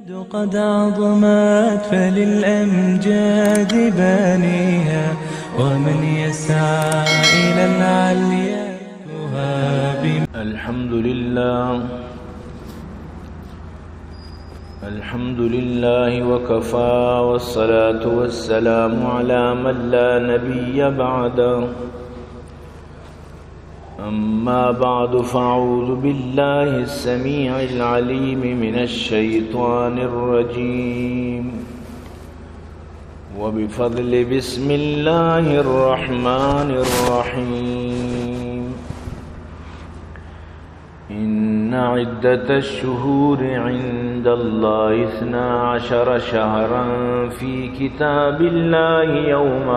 قد عظمت فللأمجاد بانيها ومن يسعى إلى العليا تهاب. الحمد لله وكفى والصلاة والسلام على من لا نبي بعده. أما بعد فأعوذ بالله السميع العليم من الشيطان الرجيم وبفضل بسم الله الرحمن الرحيم. إن عدة الشهور عند الله 12 شهرا في كتاب الله يوم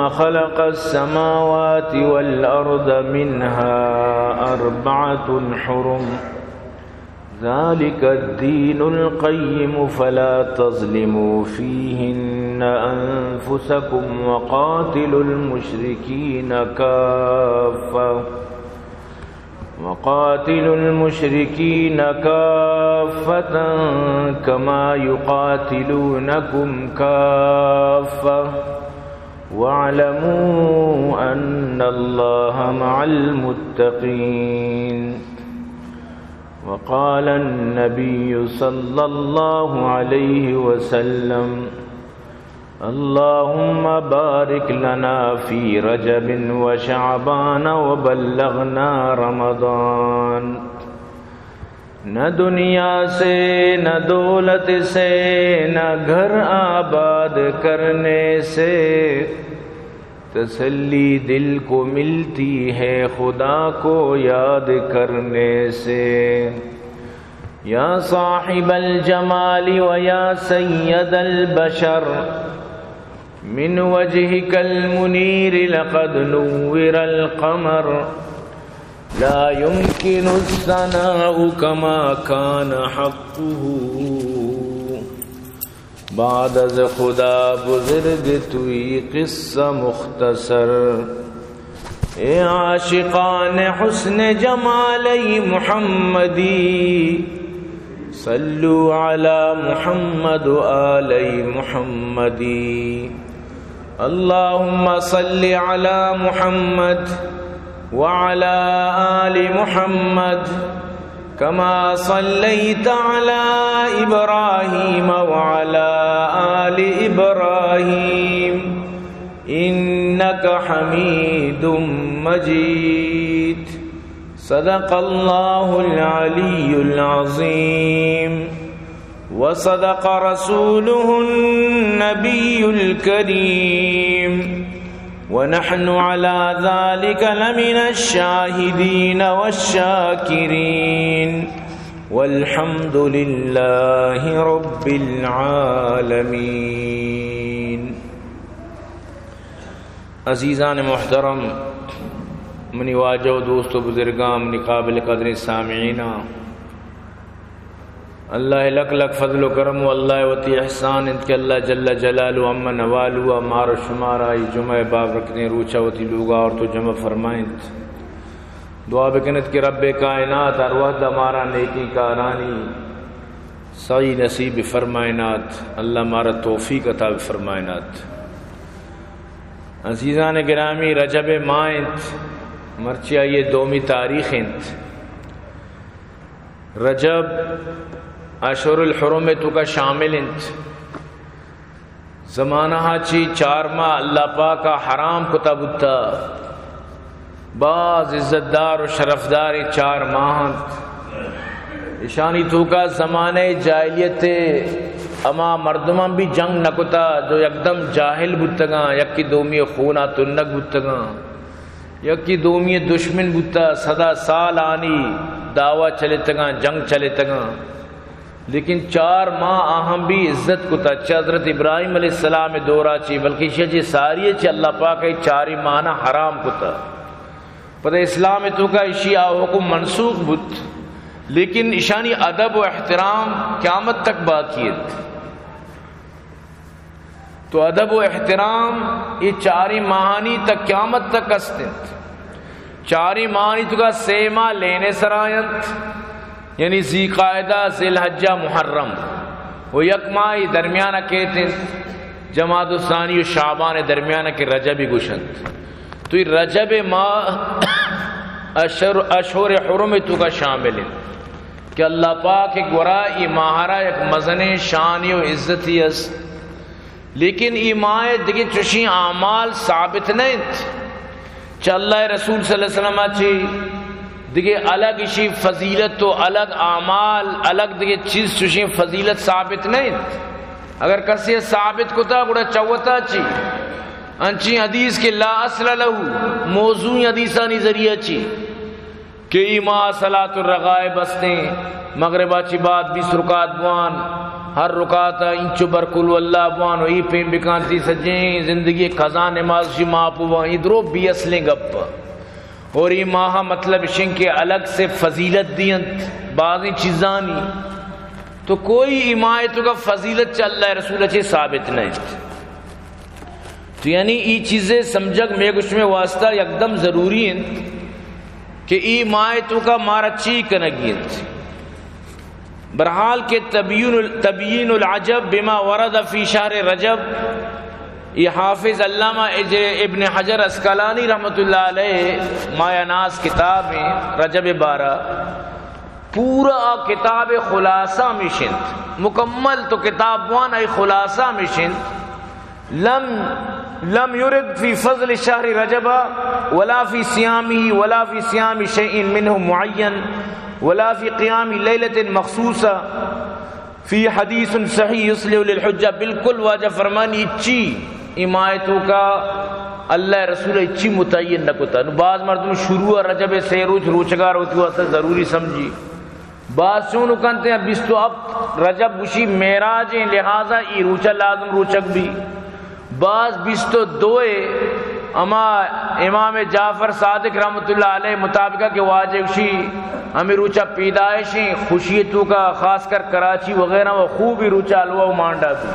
خلق السماوات والأرض منها 4 حرم ذلك الدين القيم فلا تظلموا فيهن أنفسكم وقاتلوا المشركين كافة كما يقاتلونكم كافة واعلموا أن الله مع المتقين. وقال النبي صلى الله عليه وسلم اللهم بارك لنا في رجب وشعبان وبلغنا رمضان. نہ دنیا سے نہ دولت سے نہ گھر آباد کرنے سے تسلی دل کو ملتی ہے خدا کو یاد کرنے سے. یا صاحب الجمال و یا سید البشر من وجهك المنیر لقد نور القمر لا يمكن الثناء كما كان حقه. بعد از خدا بزرگ توی قصہ مختصر. اے عاشقان حسن جمالی محمدی صلو علی محمد و آلی محمدی. اللہم صل علی محمد وعلى آل محمد كما صليت على إبراهيم وعلى آل إبراهيم إنك حميد مجيد. صدق الله العلي العظيم وصدق رسوله النبي الكريم ونحن على ذلك لمن الشاهدين والشاكرين والحمد لله رب العالمين. عزیزان محترم، منی واجہ و دوست و بزرگان، منی قابل قدر سامعین، اللہ لک لک فضل و کرم و اللہ وتی احسان انت کہ اللہ جل جلالہ اما نوالو امار و شمارا ای جمعہ باب رکھنے روچہ وتی لوگا اور تو جمع فرمائیں. دعا بکنت کہ رب کائنات ارواح ہمارا نیکی کارانی صحیح نصیب فرمائنات. اللہ ہمارا توفیق عطا فرمائنات. عزیزان گرامی، رجب ماہت مرچہ یہ 2 تاریخ انت. رجب اشہر الحرم تو کا شامل انت. زمانہ چی 4 ماہ اللہ پاک کا حرام کتب تا. بعض عزتدار و شرفدار 4 ماہ اشانی تو کا زمانے جاہلیت اما مردمان بھی جنگ نکتا جو یکدم جاہل بودتگاں، یکی دومی خونہ تنک بودتگاں، یکی دومی دشمن بودتا. صدا سال آنی دعویٰ چلے تگاں، جنگ چلے تگاں. لیکن 4 ماہ آہم بھی عزت کو تا. حضرت ابراہیم علیہ السلام دورہ چی بلکہ شجی ساری چی اللہ پاک 4 ماہ حرام کو تا. پتہ اسلام تو کا اشی حکم منسوخ بود، لیکن اشانی ادب و احترام قیامت تک باقیت. تو ادب و احترام یہ چاری ماہانی تک قیامت تک استند. چاری ماہ تو کا 6 ماہ لینے سرایت یعنی ذی قاعدہ ذی الحجہ محرم وہ یک ماہ درمیانہ کہتے جماعت الثانی و شعبان درمیانہ کے رجب گشند تو یہ رجب ماہ اشہر حرم تو کا شامل ہے کہ اللہ پاک ایک ورا یہ ماہرہ ایک مزن شانی و عزتی اس لیکن یہ ماہ دیکھیں چوشی اعمال ثابت نہیں چا اللہ رسول صلی اللہ علیہ وسلم چی دیکھیں الگ اسی فضیلت تو الگ اعمال الگ دیکھیں چیز چوشی فضیلت ثابت نہیں اگر کسی ثابت کتا گوڑا چوتا چی انچی حدیث کے لا اصل لہو موضوع حدیثانی ذریعہ چی کہ ایما صلاة الرغائب بستیں مغربہ چی بعد 20 رکعت بوان ہر رکعتا انچو برکل واللہ بوان و ای پیم بکانتی سجیں زندگی قضان نماز شی ماپو بوان ای درو بھی اصلیں گپ اور ای ماہا مطلب شن کے الگ سے فضیلت دینت بعضی چیزانی تو کوئی ایمایتوں کا فضیلت چا اللہ رسول اچھے ثابت نہیں تو یعنی ای چیزیں سمجھک میں کچھ میں واسطہ یکدم ضروری ہیں کہ ای مایتوں کا مارا چی کنگیت برحال کے تبیین العجب بما ورد فی شہر رجب یہ حافظ علامہ ابن حجر اسقلانی رحمۃ اللہ علیہ مایہ ناز کتاب میں رجب 12 پورا کتاب خلاصہ مشند مکمل تو کتاب وان ای خلاصہ مشند لم يرد في فضل شهر رجب ولا في صيامه ولا في صيام شيء منه معين ولا في قيام ليلة مخصوصة في حديث صحيح يصلح للحجة بالکل واجہ فرمانی چی امایتوں کا اللہ رسول چی متعین نہ کتا بعض مردم شروع رجب سے روچ روچگار ہوتی وہ اصلا ضروری سمجھی بعض چونو کہتے ہیں بیس تو اب رجب بشی معراج لہذا ای روچہ لازم روچک بھی بعض 22 اما امام جعفر صادق رحمۃ اللہ علیہ مطابقہ کے واجب شی ہمیں روچہ پیدائشیں خوشیتوں کا خاص کر کراچی وغیرہ وہ خوب ہی روچہ الوا مانڈا بھی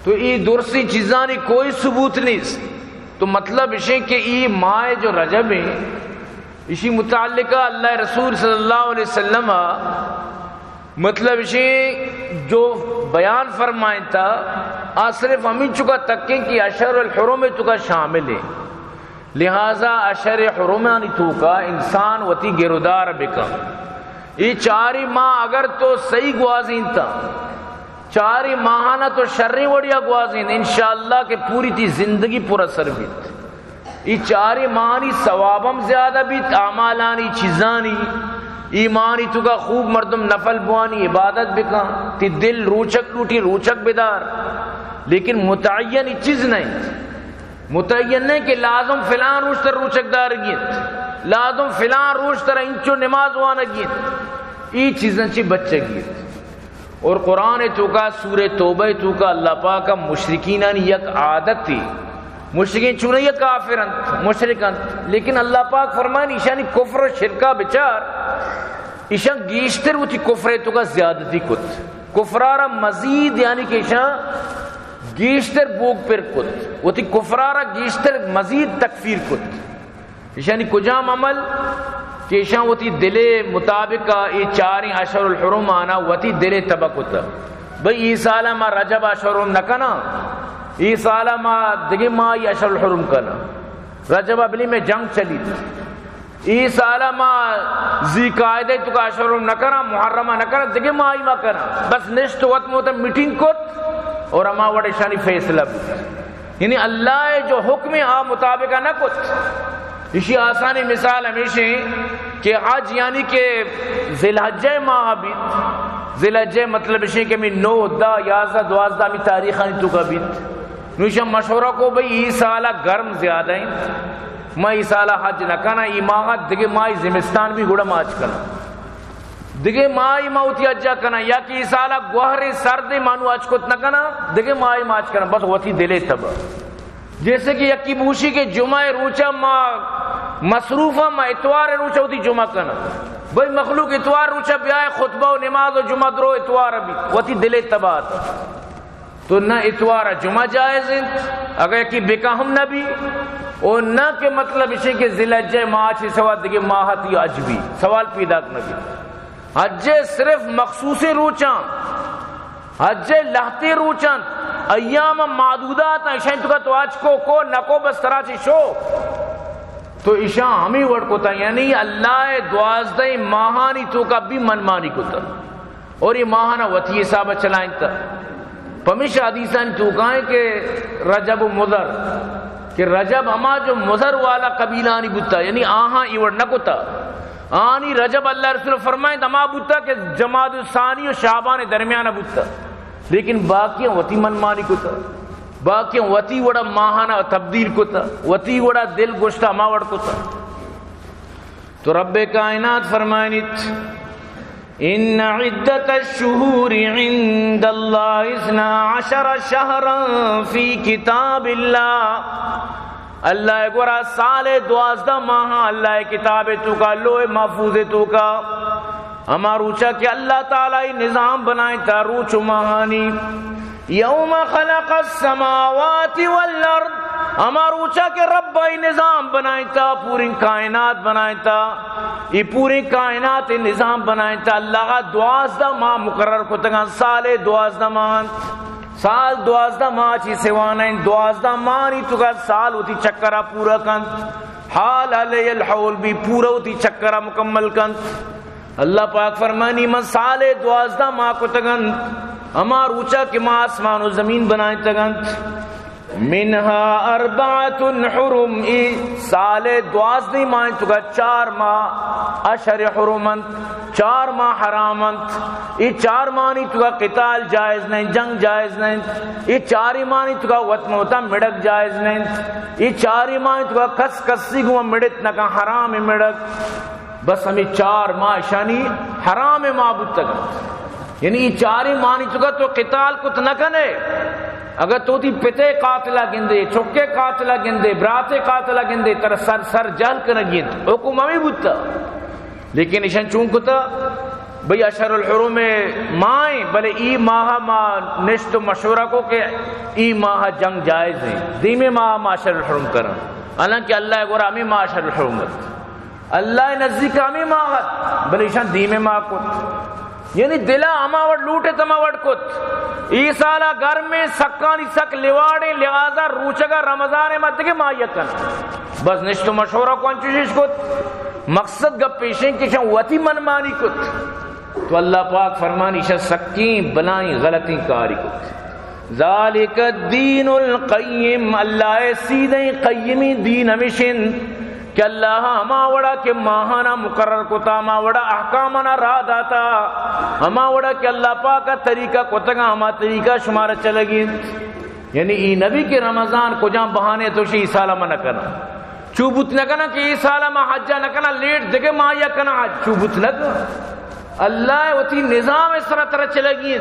تو یہ درسی چیزانی کوئی ثبوت نہیں تو مطلب اسے کہ یہ ماہ جو رجب ہیں اسی متعلقہ اللہ رسول صلی اللہ علیہ وسلم مطلب اسے جو بیان فرمائیں تھا صرف ہمیں چکا تکیں کہ اشہر الحرم چکا شامل ہے لہذا اشہر حرمانی تو کا انسان وتی گرودار بکا یہ 4 ماہ اگر تو صحیح گوازین تھا 4 ماہانہ تو شرری وڑیا گوازین انشاءاللہ کہ پوری تھی زندگی پورا سر بیت یہ 4 ماہانی ثوابم زیادہ بیت اعمالانی چیزانی ایمانی تو کا خوب مردم نفل بوانی عبادت بکا تی دل روچک لوٹی روچک بیدار لیکن متعین چیز نہیں متعین نہیں کہ لازم فلان روچ تر روچک دار گیت لازم فلان روچ تر انچو نماز وانا گیت ای چیزیں چی بچے گیت اور قرآن تو کا سورہ توبہ تو کا اللہ پاک کا مشرکینانی یک عادت تھی مشرکین چونے یہ کافرند مشرکند لیکن اللہ پاک فرمائن ایشانی کفر و شرکہ بچار ایشان گیشتر وہ تھی کفر تو کا زیادتی کت کفرارا مزید یعنی کہ ایشان گیشتر بوگ پر کت وہ تھی کفرارا گیشتر مزید تکفیر کت ایشانی کجام عمل کہ ایشان وہ تھی دلے مطابق یہ 4 اشہر الحرم آنا وہ تھی دلے تبا کتا بھئی یہ سالہ ما رجب اشہر الحرم نکنا یہ سالہ ما دگی ما یہ اشہر الحرم کنا رجب ابلی میں جنگ چلی تھی یہ سالہ ما ذی قاعدہ تو کا اشہر الحرم نکنا محرمہ نکنا دگی ما ہی ما کنا بس نشت وقت موتا میٹنگ کت اور اما وڑے شانی فیصلہ بھی یعنی اللہ جو حکم آ مطابقہ نہ کت اسی آسانی مثال ہمیشہ کہ حج یعنی کہ ذی الحجہ ماہ بیت ذی الحجہ مطلب اسے کہ میں 9 10 11 12 میں تاریخانی تو کا بیت نوشہ مشورہ کو بھئی یہ سالہ گرم زیادہ ہیں میں یہ سالہ حج نہ کنا یہ ماہ دگے ماہ زمستان بھی گوڑا ماچ کنا دگے ماہ موتی اجا کنا یا کہ یہ سالہ گوہر سرد مانو آج کت نہ کنا دگے ماہ ماچ کنا بس وطی دلے تبا جیسے کہ یکی بوشی کے جمعہ روچہ ماہ مصروفہ ماہ اتوار روچہ ہوتی جمعہ کنا بھئی مخلوق اتوار روچہ بیائے خطبہ و نماز و جمعہ درو اتوار ابھی وطی دلے تبا آتا تو نہ اتوار جمعہ جائز ہیں اگر یکی بکا ہم نبی اور نہ کہ مطلب اسے کہ ذیلحجہ ماہ چھ سوا دیکھے ماہت یا عجبی سوال پیدا کرنے حج صرف مخصوص روچاں حج لہتے روچاں ایام معدودات ہیں اشان تو کا تو آج کو نکو بس طرح چی شو تو اشان ہمیں وڑ کو تا یعنی اللہ 12 ماہانی تو کا بھی منمانی کو تا اور یہ ماہانہ وطی حساب چلائیں تا پمیشہ حدیثان تو کہیں کہ رجب و مضر کہ رجب ہما جو مضر والا قبیلانی بتا یعنی آہاں ایوڑ نکو تا آنی رجب اللہ رسول فرمائیں تما بتا کہ جماد الثانی و شعبان درمیانہ بتا لیکن باقیاں وطی منمانی کو تا باقیاں وطی وڑا ماہانہ تبدیل کو تا وطی وڑا دل گوشتا ما وڑ کو تا تو رب کائنات فرمائنیت ان عدت الشہور عند اللہ 12 شہرا فی کتاب اللہ اللہ گورا سال 12 ماہ اللہ کتاب تو کا لوح محفوظ تو کا ہما روچا کہ اللہ تعالی نظام بنائے تا روچ ماہانی یوم خلق السماوات والارض ہما روچا کہ رب نظام بنائے تا پوری کائنات بنائے تا یہ پوری کائنات نظام بنائے تا اللہ کا 12 ماہ مقرر کو تگا سال 12 ماہ سال 12 ماہ چی سوانیں 12 ماہ نہیں تو کا سال ہوتی چکرہ پورا کند حال علی الحول بھی پورا ہوتی چکرہ مکمل کند اللہ پاک فرمانی من سال 12 ماہ کو تگند ہما روچا کہ ماں آسمان و زمین بنائیں تگند منہا 4 حرم سال 12 ماہ تو کا 4 ماہ اشہر حرمند 4 ماہ حرامند یہ 4 ماہ نہیں تو کا قتال جائز نہیں جنگ جائز نہیں یہ 4 ماہ نہیں تو کا وطن ہوتا مڑک جائز نہیں یہ 4 ماہ نہیں تو کا کس کسی گوا مڑت نہ کا حرام مڑک بس ہمیں 4 ماہ شانی حرام معبود تک یعنی یہ 4 ماہ نہیں تو کا تو قتال کت نہ کنے اگر تو تی پتے قاتلہ گندے چکے قاتلہ گندے براتے قاتلہ گندے تر سر جہل کرنگید حکم ہمیں بودتا لیکن اشان چونکتا بھئی اشہر الحرم مائیں بلے ای ماہ ماہ نشت و مشورہ کو کہ ای ماہ جنگ جائز ہیں دیمے ماہ اشہر الحرم کرن حالانکہ اللہ گورا ہمیں ماہ اشہر الحرم اللہ نزدیک ہمیں ماہت بلے اشان دیمے ماہ کت یعنی دلہ ہما وڑ لوٹے تما وڑ کت ای سالہ گھر میں سکانی سک لیواڑے لہذا روچگا رمضان مت کے ماہ یکن بس نشت و مشورہ کو انچوشش کت مقصد گا پیشیں کشن وطی منمانی کت تو اللہ پاک فرمانی شا سکین بلائیں غلطیں کاری کت ذالک الدین القیم اللہ سیدھیں قیمی دین ہمیشن کہ اللہ ہما وڑا کہ ماہانہ مقرر کتا ہما وڑا احکامانہ را داتا ہما وڑا کہ اللہ پاک کا طریقہ کتگا ہما طریقہ شمارہ چلگی یعنی ای نبی کے رمضان کو جہاں بہانے تو شی سالہ نہ کنا چوبت نہ کنا کہ ای سالہ ما حجہ نہ کنا لیٹ دگے ما یا کنا حج چوبت نہ کنا اللہ وتی نظام اس طرح چلگی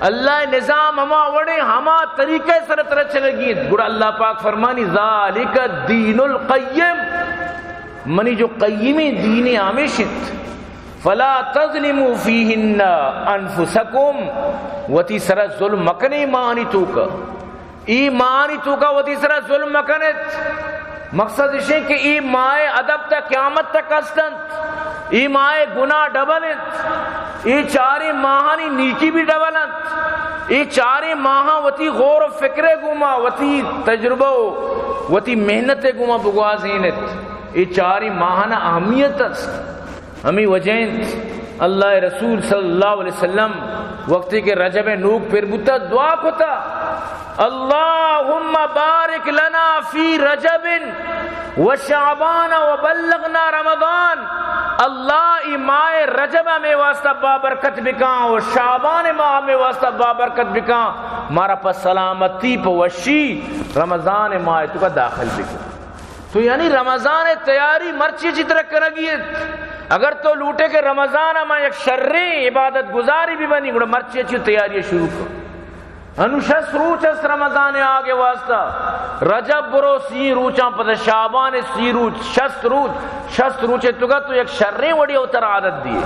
اللہ نظام ہما وڑے ہما طریقہ سر طرح چلے گی گڑا اللہ پاک فرمانی ذالک الدین القیم منی جو قیمی دین آمیشت فلا تظلموا فیہن انفسکم وتی سر ظلم مکنے مانی توکا ای مانی توکا وتی سر ظلم مکنت مقصد اسے کہ ای مائے ادب تا قیامت تک استنت ای مائے گناہ ڈبلت ای 4 ماہانی نیکی بھی ڈبلت ای 4 ماہاں وتی غور و فکرے گوما وتی تجربہ وتی محنت گوما بگوازینت ای 4 ماہانا اہمیت است ہمیں وجہنت اللہ رسول صلی اللہ علیہ وسلم وقتی کے رجب نوک پھر بتا دعا کتا اللہم بارک لنا فی رجب وشعبان وبلغنا رمضان اللہ ای ماہ رجب میں واسطہ بابرکت بکاں اور شعبان ماہ میں واسطہ بابرکت بکاں مارا پس سلامتی پا وشی رمضان ماہ تو کا داخل بکاں تو یعنی رمضان تیاری مرچی چی طرح کرگیت اگر تو لوٹے کہ رمضان میں ایک شرری عبادت گزاری بھی بنی گوڑا مرچی اچھی تیاری شروع کر انو 6 روچ اس رمضان آگے واسطہ رجب برو 30 روچاں پتہ شعبان 30 روچ 60 روچے تو گا تو ایک شرری وڑی اوتر عادت دیئے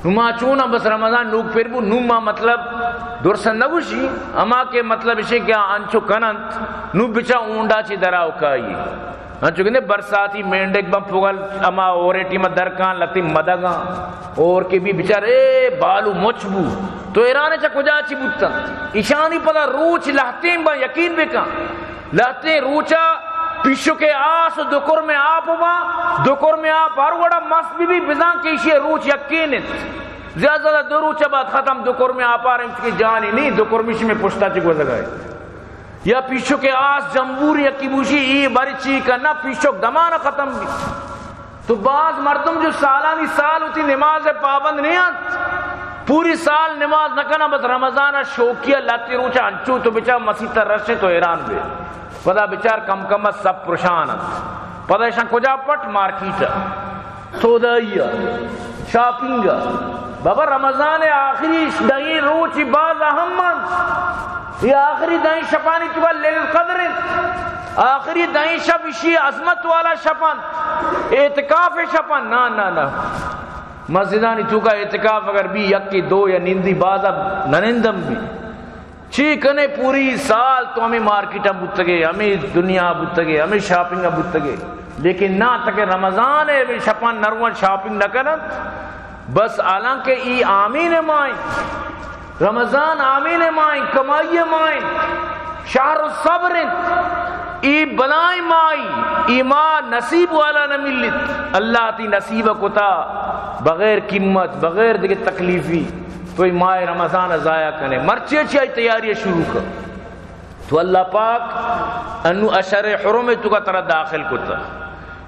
نما چونا بس رمضان نوک پھر بو نما مطلب درسن نگوشی اما کے مطلب اسے کیا انچو کننت نو بچا اونڈا چی دراؤ کائی چکنے برساتی مینڈک بم پھگل اما اورے ٹیمہ درکان لگتی مدگاں اور کے بھی بچارے بالو مچبو تو ایرانے چا کجا چی بوتا ایشانی پتا روچ لہتیں با یقین بکا لہتیں روچا پیشو کے آس دکر میں آپ ہوا دکر میں آپ ہر وڑا مست بھی بزان کے ایشی روچ یقینت زیادہ زیادہ دو روچا بعد ختم دکر میں آپ آ رہے ہیں چکی جانی نہیں دکر میں میں پشتا چکو لگائے یا پیشو کے آس جمبور یا کی بوشی ای باری چی کرنا پیشو دمانا ختم بھی تو بعض مردم جو سالانی سال ہوتی نماز پابند نہیں آت پوری سال نماز نہ کرنا بس رمضان شوکیہ لاتی روچا انچو تو بچار مسیح تر رشے تو ایران بے پدا بچار کم کم سب پرشانت پدا ایشان کجا پٹ مارکیٹا سودائیا شاپنگا بابا رمضان آخری دہی روچی باز اہم من یہ آخری دہی شپانی تو لیل القدر آخری دہی شب اسی عظمت والا شپن اعتکاف شپن نا نا نا مسجدانی تو کا اعتکاف اگر بھی یکی دو یا نندی بازا ننندم بھی چی کنے پوری سال تو ہمیں مارکیٹا بوتگے ہمیں دنیا بوتگے ہمیں شاپنگا بوتگے لیکن نہ تک رمضان ہے شپن نروان شاپنگ نہ کرن بس حالانکہ ای آمین مائن رمضان آمین مائن کمائی مائن شہر الصبر ای بلائی مائی ایمان نصیب والا نہ ملت اللہ تی نصیب کتا بغیر قیمت بغیر دیکھ تکلیفی تو ماہ رمضان ضائع کرنے مرچے چاہی تیاری شروع کر تو اللہ پاک انو اشر حرم تو کا طرح داخل کتا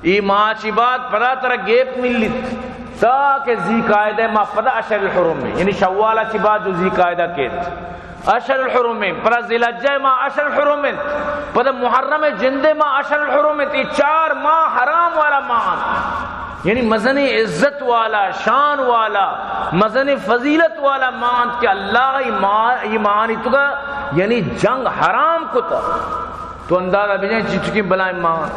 ای ماہ چی بات پدا طرح گیپ ملت تاکہ ذی قائدہ ما پدا اشر الحرم میں یعنی شوالہ چی بات جو ذی قائدہ کیت اشر الحرم میں پدا ذی الحجہ ما اشر الحرم میں پدا محرم جندے ما اشر الحرم میں 4 ماہ حرام والا ماہ یعنی مزن عزت والا شان والا مزن فضیلت والا مان کہ اللہ ایمانی تو کا یعنی جنگ حرام کو تا تو اندازہ بجائیں چکی بلائیں مان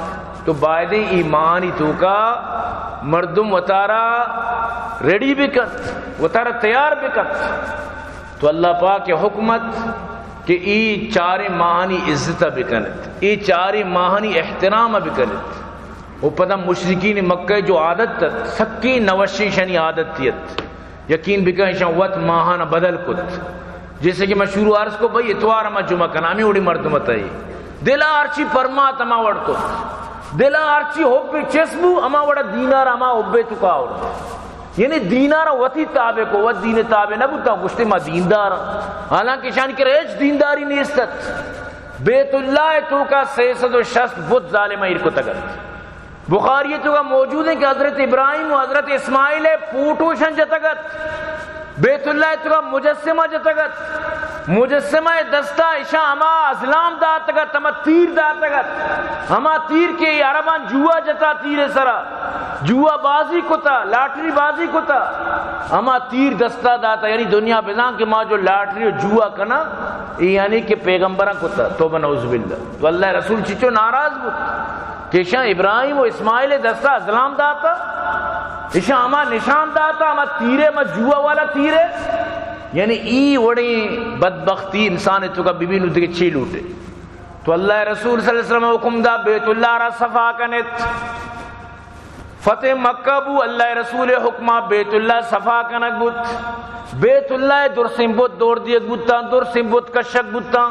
تو باید ایمانی تو کا مردم وطارہ ریڈی بکت وطارہ تیار بکت تو اللہ پاک کے حکمت کہ ای 4 ماہانی عزت بکنت ای 4 ماہانی احترام بکنت وہ پتہ مشرکین مکہ جو عادت تت سکی نوشی شنی عادت تیت یقین بکن شان وط ماہانہ بدل کت جیسے کہ میں شروع عرض کو بھئی اتوار اما جمعہ کنامی اڑی مردمت ہے دلا آرچی پرمات اما وڑ تو دلا آرچی ہوبی چسبو اما وڑا دینار اما ہوبے تو کاؤڑ یعنی دینارا وطی تابع کو وط دین تابع نہ بتا گشتے ما دیندارا حالانکہ شان کے رہج دینداری نیستت بیت اللہ تو کا 360 بت ظالمہ ارکو تگت بخاری تو کا موجود ہے کہ حضرت ابراہیم و حضرت اسماعیل پوٹوشن جتگت بیت اللہ تو کا مجسمہ جتگت مجسمہ دستہ اشاں ہما اسلام داتگت ہما تیر داتگت ہما تیر کے عربان جوا جتا تیر سرا جوا بازی کتا لاٹری بازی کتا ہما تیر دستہ داتا یعنی دنیا بزان کے ماں جو لاٹری و جوا کنا یعنی کہ پیغمبران کتا توبہ نعوذ باللہ تو اللہ رسول چیچو ناراض بود کہ شاہ ابراہیم و اسماعیل دستہ اسلام داتا شاہ ہما نشان داتا ہما تیرے ما جوا والا تیرے یعنی ای وڑی بدبختی انسان تو کا بی نو دیکھ چھی لوٹے تو اللہ رسول صلی اللہ علیہ وسلم حکم دا بیت اللہ را صفا کنت فتح مکہ بو اللہ رسول حکمہ بیت اللہ صفا کنک بوت بیت اللہ درسیم بوت دور دیت بوتا درسیم بوت کشک بوتا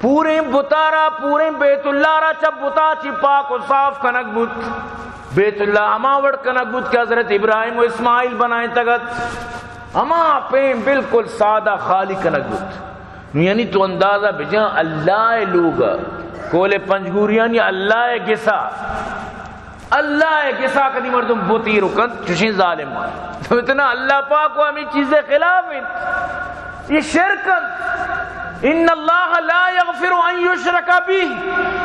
پورے بتارا پورے بیت اللہ را چب بتا چی پاک و صاف کنک بوت بیت اللہ ہما وڑ کنک بوت کہ حضرت ابراہیم و اسماعیل بنائیں تگت ہما پین بالکل سادہ خالی کنک بوت یعنی تو اندازہ بجاں اللہ لوگا کولے پنجگوریان یا اللہ گسا اللہ گسا کدی مردم بوتی رکن چشیں ظالم تو اتنا اللہ پاک و ہمیں چیزیں خلاف ہیں یہ شرکن ان اللہ لا یغفر ان یشرک به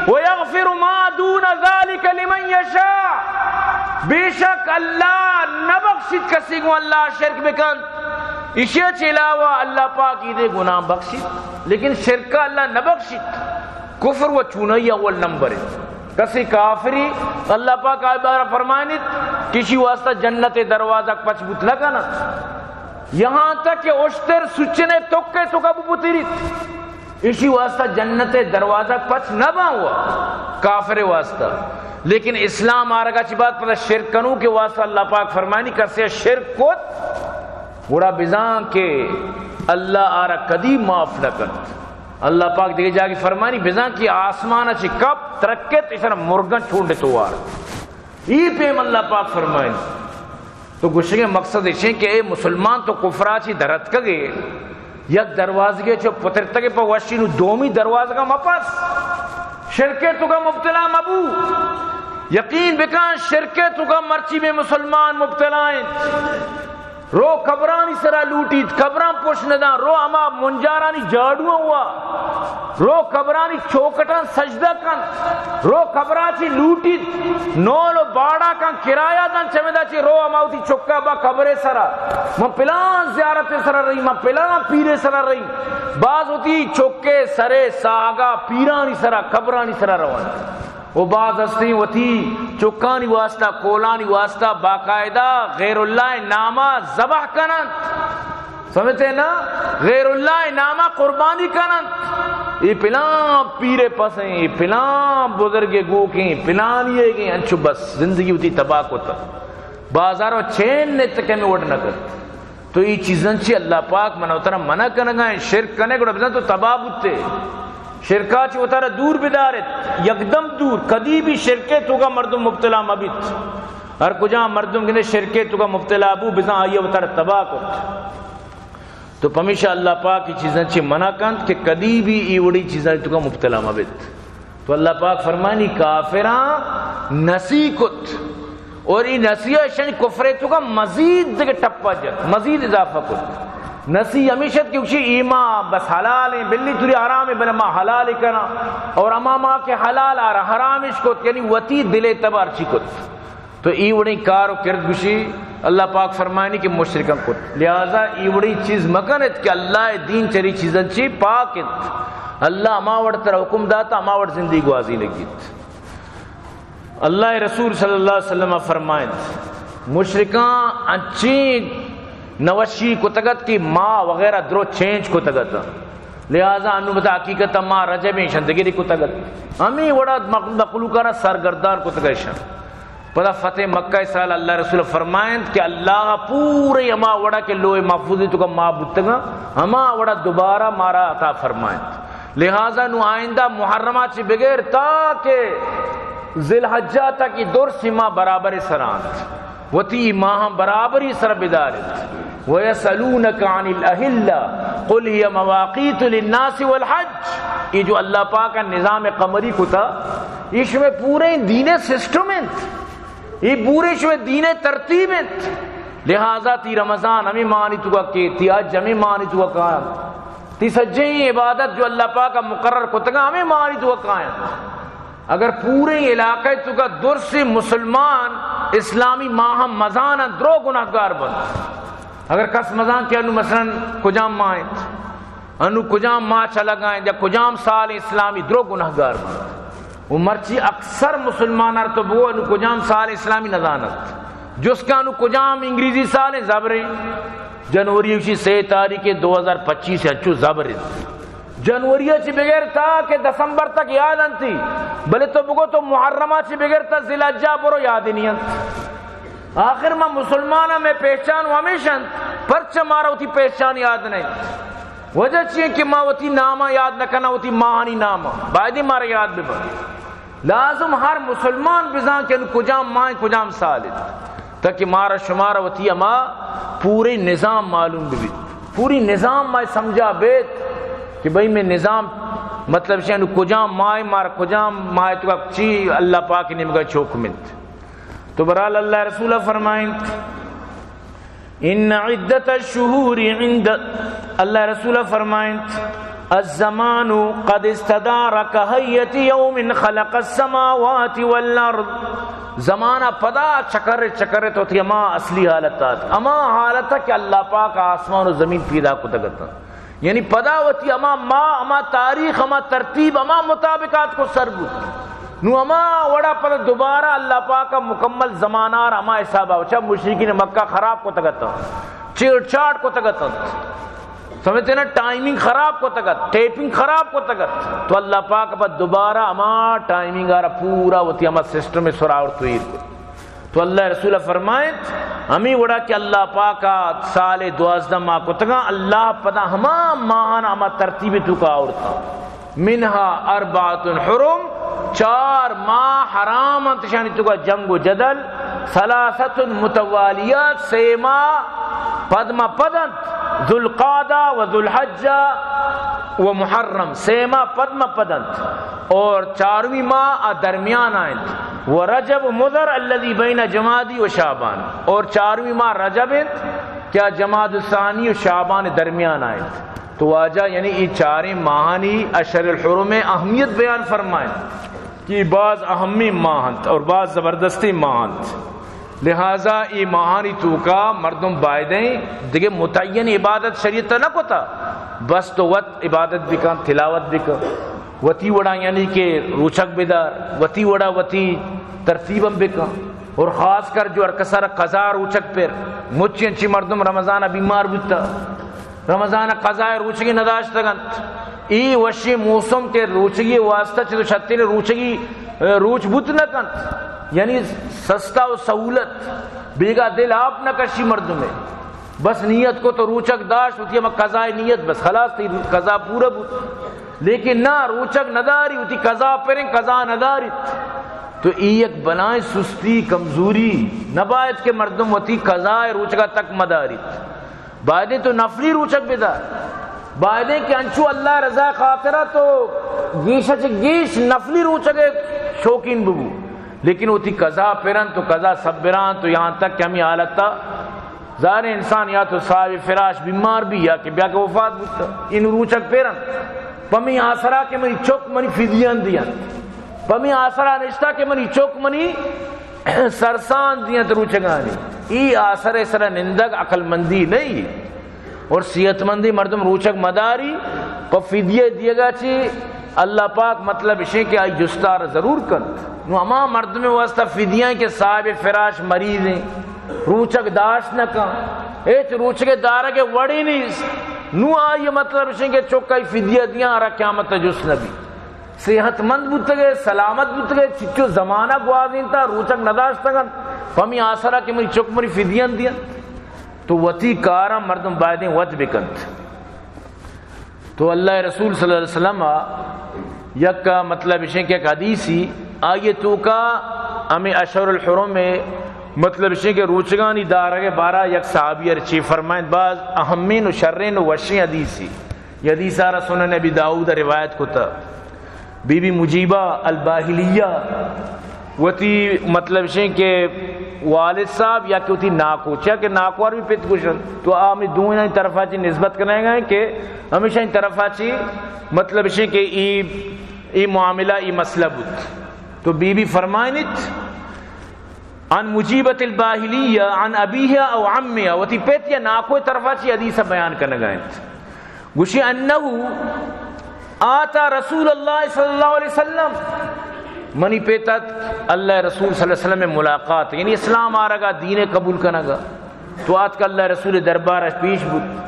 ویغفر ما دون ذلك لمن یشاء بے شک اللہ نہ بخشت کسی کو اللہ شرک بکن اسے چلاوا اللہ پاک دے گناہ بخشت لیکن شرک اللہ نہ بخشت کفر و چونی اول نمبر ہے کسی کافری اللہ پاک آئے فرمائنت کسی واسطہ جنت دروازہ پچ بت لگا نا یہاں تک کہ اشتر سچنے توکے تو کبو بطیریت اسی واسطہ جنت دروازہ پچ نہ با ہوا کافر واسطہ لیکن اسلام آرگا چی بات پتہ شرک کنو کہ واسطہ اللہ پاک فرمائنی کرسے شرک کت گوڑا بزان کے اللہ آرہ کدی معاف لکت. اللہ پاک دیکھے جا کے فرمانی بزان کی آسمانہ چی کب ترکت اس طرح مرگن چھوڑ تو وار یہ پیم اللہ پاک فرمائنی. تو گوشے مقصد اسے کہ اے مسلمان تو کفرا چی درت کگے یک دروازگے چو پتر تگے پا وشی نو دومی دروازگا مپس شرکے تو کا مبتلا مبو یقین بکان شرکے تو کا مرچی میں مسلمان مبتلائیں رو قبرانی سرا لوٹیت قبران پوش ندان رو اما منجارانی جاڑوں ہوا رو قبرانی چوکٹان سجدہ کن رو قبراچی لوٹیت نولو باڑا کن کرایہ دن چمیدہ چی رو اما ہوتی چکا با قبر سرا من پلان زیارت سرا رہی من پلان پیرے سرا رہی بعض ہوتی چکے سرے ساگا پیرانی سرا قبرانی سرا روان وہ بعض ہستی وتی چکانی واسطہ کولانی واسطہ باقاعدہ غیر اللہ نامہ ذبح کنن سمجھتے نا غیر اللہ نامہ قربانی کنن یہ پلان پیرے پسیں یہ پلان بزرگے گو کی پلان یہ گئی انچو بس زندگی ہوتی تباہ کو تا بازاروں چین نے تکے میں وڈ نہ کر تو یہ چیزیں چی اللہ پاک منوترہ منع کنگا ہے شرک کنے گوڑا بزن تو تباہ بوتے شرکا چی اتارا دور بدارت یکدم دور کدی بھی شرکے تو کا مردم مبتلا مبیت ہر کجا مردم کہنے شرکے تو کا مبتلا ابو بزن آئیے اتارا تباہ کت تو پمیشہ اللہ پاک کی چیزیں چی منع کند کہ کدی بھی ایوڑی چیزیں تو کا مبتلا مبیت. تو اللہ پاک فرمانی کافران نسی کت اور یہ نسیہ شن کفرے تو کا مزید دے ٹپا جت مزید اضافہ کت نسی ہمیشت کی اکشی ایمان بس حلال ہیں بلی توری حرام ہے بل ما حلال کنا اور اماما کے حلال آ رہا حرامش کت یعنی وطی دلے تبار چی کت تو ایوڑی کار و کرد گشی اللہ پاک فرمائنی کہ مشرکن کت لہذا ایوڑی چیز مکنت کہ اللہ دین چری چیزن چی پاکت اللہ اماوڑ تر حکم داتا اماوڑ زندگی گوازی لگیت. اللہ رسول صلی اللہ علیہ وسلم فرمائن مشرکان انچین نوشی کو تگت کی ماں وغیرہ درو چینج کو تگت لہذا انو بتا حقیقت ماں رجبیں شندگیری کو تگت ہمیں وڑا مخلوقانا سرگردان کو تگشن پتہ فتح مکہ سال اللہ رسول فرمائیں کہ اللہ پورے ہما وڑا کے لوہ محفوظی تو کا ماں بتگا ہما وڑا دوبارہ مارا عطا فرمائیں لہذا نو آئندہ محرمات سے بغیر تاکہ ذی الحجہ تک دور سما برابر سرانت وتی ماہ برابری سر بدارت وَيَسَأَلُونَكَ عَنِ الْأَهِلَّةِ قُلْ هِيَ مَوَاقِيتُ لِلنَّاسِ وَالْحَجِّ یہ جو اللہ پاک کا نظام قمری کو تھا اس میں پورے دین سسٹم ہیں یہ پورے شو دین ترتیب ہیں لہذا تی رمضان ہمیں مانی تو کہ تی حج ہمیں مانی تو کہ تی سجیں عبادت جو اللہ پاک کا مقرر کو تھا ہمیں مانی تو کہ اگر پورے علاقے تو کا دور سے مسلمان اسلامی ماہ مزان درو گناہگار بند اگر کس مزان کے انو مثلا کجام ماہیں انو کجام ماہ چلا گائیں یا کجام سال اسلامی درو گناہگار بند وہ مرچی اکثر مسلمان تو بو انو کجام سال اسلامی نزانت جس کا انو کجام انگریزی سال زبریں جنوری 6 تاریخ 2025 سے اچھو زبریں جنوری سے بغیر تھا کہ دسمبر تک یاد انتی بلے تو بگو تو محرمہ سے بغیر تھا ذی الحجہ برو یاد نہیں انت آخر میں مسلمانہ میں پہچان ہمیشہ پرچہ مارا ہوتی پہچان یاد نہیں وجہ چیئے کہ ماں ہوتی نامہ یاد نہ کرنا ہوتی ماہانی نامہ باید مارا یاد بھی بڑھ لازم ہر مسلمان بزان کہ کجام ماہ کجام سالت تاکہ مارا شمارا ہوتی اما پورے نظام معلوم بھی پوری نظام میں سمجھا بیت کہ بھئی میں نظام مطلب شاید کجام ماہ مارا کجام ماہ تو چی اللہ پاک نے مگا چوک منت تو برحال اللہ رسول فرمائیں ان عدت الشہور عند اللہ رسول فرمائیں الزمان قد استدار کہیت یوم خلق السماوات والارض زمانہ پدا چکر چکر تو تھی اما اصلی حالت اما حالت کہ اللہ پاک آسمان و زمین پیدا کو تگتا یعنی پدا ہوتی اما تاریخ اما ترتیب اما مطابقات کو سر بود نو اما وڑا پر دوبارہ اللہ پاک کا مکمل زمانار اما حسابہ وچا مشرکین مکہ خراب کو تگتا چیڑ چاٹ کو تگتا سمجھتے نا ٹائمنگ خراب کو تکت ٹیپنگ خراب کو تکت تو اللہ پاک بعد دوبارہ اما ٹائمنگ آرہ پورا ہوتی اما سسٹم میں سراور تویر کو تو اللہ رسول فرمائیں ہمیں وڑا کہ اللہ پاکا سال 12 ماہ کو تگا اللہ پدا ہما ماہانا ہما ترتیبی تو کا آورتا منہا 4 حرم 4 ماہ حرام انتشانی تو کا جنگ و جدل 3 متوالیات 6 ماہ پدما پدنت ذوالقعدہ و ذوالحجہ و محرم 6 ماہ پدما پدنت اور 4ویں ماہ درمیان آئند وہ رجب مضر الذی بین جمادی و شعبان اور 4ویں ماہ رجب کیا جماد الثانی و شعبان درمیان آئند تو واجہ یعنی یہ 4 ماہانی اشہر الحرم میں اہمیت بیان فرمائیں کہ بعض اہمی ماہنت اور بعض زبردستی ماہنت لہذا یہ ماہانی تو کا مردم بائدیں دیکھے متعین عبادت شریعت نہ کو تھا بس تو وقت عبادت بھی کام تلاوت بھی کام وتی وڑا یعنی کہ روچک بیدار وتی وڑا وتی ترتیبم بکا اور خاص کر جو ارکسر قضا روچک پر مچی انچی مردم رمضان بیمار بیتا رمضان قضا روچگی نداشت گنت ای وشی موسم کے روچگی واسطہ چھو چھتی نے روچگی روچ بوت نہ کنت یعنی سستا و سہولت بیگا دل آپ نہ کشی مردم میں بس نیت کو تو روچک داشت ہوتی ہے قضا نیت بس خلاص تھی قضا پورا بوت لیکن نہ روچک نداری ہوتی قضا پریں قضا نداری تو ایک بنائیں سستی کمزوری نبایت کے مردم ہوتی قضا روچکا تک مداری بائدیں تو نفلی روچک بیدار بائدیں کہ انچو اللہ رضا خاطرہ تو گیشہ گیش نفلی روچک شوقین ببو لیکن ہوتی قضا پرن تو قضا صبران تو یہاں تک کہ ہمیں حالت تھا ظاہر انسان یا تو صاحب فراش بیمار بھی یا کہ بیا کہ وفات بودتا ان روچک پیرن پمی آسرا کے منی چوک منی فیدیان دیان پمی آسرا نشتا کے منی چوک منی سرسان دیاں تو روچگانی ای آسر سر نندگ عقل مندی نہیں اور صحت مندی مردم روچک مداری پا فیدیے دیے گا چی اللہ پاک مطلب اسے کہ آئی جستار ضرور کن نو اما مردم واسطہ فیدیاں کے صاحب فراش مریض ہیں روچک داشت نہ کن ایچ روچک دارہ کے وڑی نہیں نو آئی مطلب اسے کہ چوکائی فیدیہ دیاں آرہ قیامت جس نبی صحت مند بودتے سلامت بودتے چچو زمانہ گوازین تا روچک نداشتا گن پمی آسرہ کے منی چوک منی فیدیاں دیاں تو وطی کارا مردم بائدیں وط بکند تو اللہ رسول صلی اللہ علیہ وسلم یک کا مطلب اسے کہ ایک حدیثی آئیے تو کا ہمیں اشہر الحرم میں مطلب اسے کہ روچگانی دارہ کے بارہ یک صحابی ارچی فرمائیں بعض اہمین و شرین و وشین حدیثی یہ حدیث آرہ سنن نبی داؤد روایت کو تا بی بی مجیبہ الباہلیہ وتی مطلب اسے کہ والد صاحب یا کہ ہوتی ناکو چاہ کہ ناکوار بھی پیت کشن تو ہمیں دونوں ان طرف آچی نسبت کرنے گئے کہ ہمیشہ ان طرف آچی مطلب اسے کہ ای معاملہ ای مسئلہ بود تو بی بی فرمائنت عن مجیبت الباہلیہ عن ابیہ او عمیہ وتی پیت یا ناکو طرف آچی حدیثہ بیان کرنے گئے گوشی انہو آتا رسول اللہ صلی اللہ علیہ وسلم منی پیتت اللہ رسول صلی اللہ علیہ وسلم میں ملاقات یعنی اسلام آرگا دین قبول کنگا تو آت کا اللہ رسول دربار پیش بود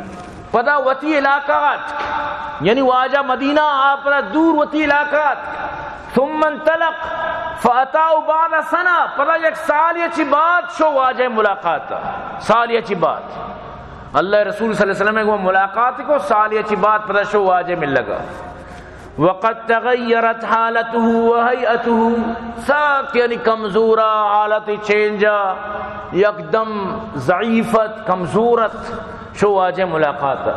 پدا وطی علاقات یعنی واجہ مدینہ آپنا دور وطی علاقات ثم انطلق فاتاو بعد سنہ پدا یک سال یچی بات شو واجہ ملاقات سال یچی بات اللہ رسول صلی اللہ علیہ وسلم میں ملاقات کو سال یچی بات پدا شو واجہ مل لگا وقد تغیرت حالته وهیئته ساک یعنی کمزورہ حالت چینجا یکدم ضعیفت کمزورت شو واجہ ملاقات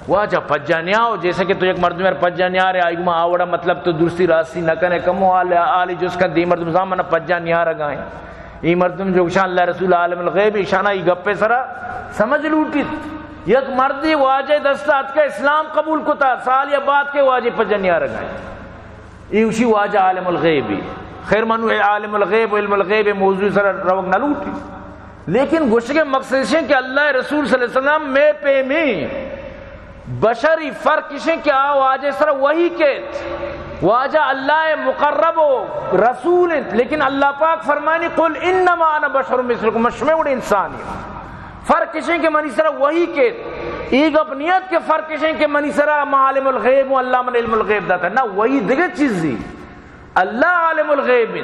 واجہ پجانیاؤ جیسے کہ تو ایک مردم ہے پجانیا رہے آئیگو ماں آوڑا مطلب تو دوسری راستی نہ کنے کمو آلی جس کا دی مردم زامنہ پجانیا رگائیں یہ مردم جو شان اللہ رسول عالم الغیب شانہ یہ گپے سرا سمجھ لوٹی یک مردی واجہ دستات کا اسلام قبول کتا سال یا بعد کے واجہ پجنیا رگائیں یہ اسی واجہ عالم الغیبی خیر منو عالم الغیب علم الغیب موضوع سر روک نہ لوٹی لیکن گوشت کے مقصد سے کہ اللہ رسول صلی اللہ علیہ وسلم میں پہ میں بشری فرق کشیں کہ واجہ سر وہی کہت واجہ اللہ مقرب و رسول لیکن اللہ پاک فرمانی قل انما انا بشر مثلکم مشمع وڑ انسانی فرق کشیں کہ منی سر وہی کہت ایک اپنیت کے فرقش ہیں کہ منی سرا عالم الغیب و اللہ من علم الغیب داتا نہ وہی دیگر چیز دی اللہ عالم الغیب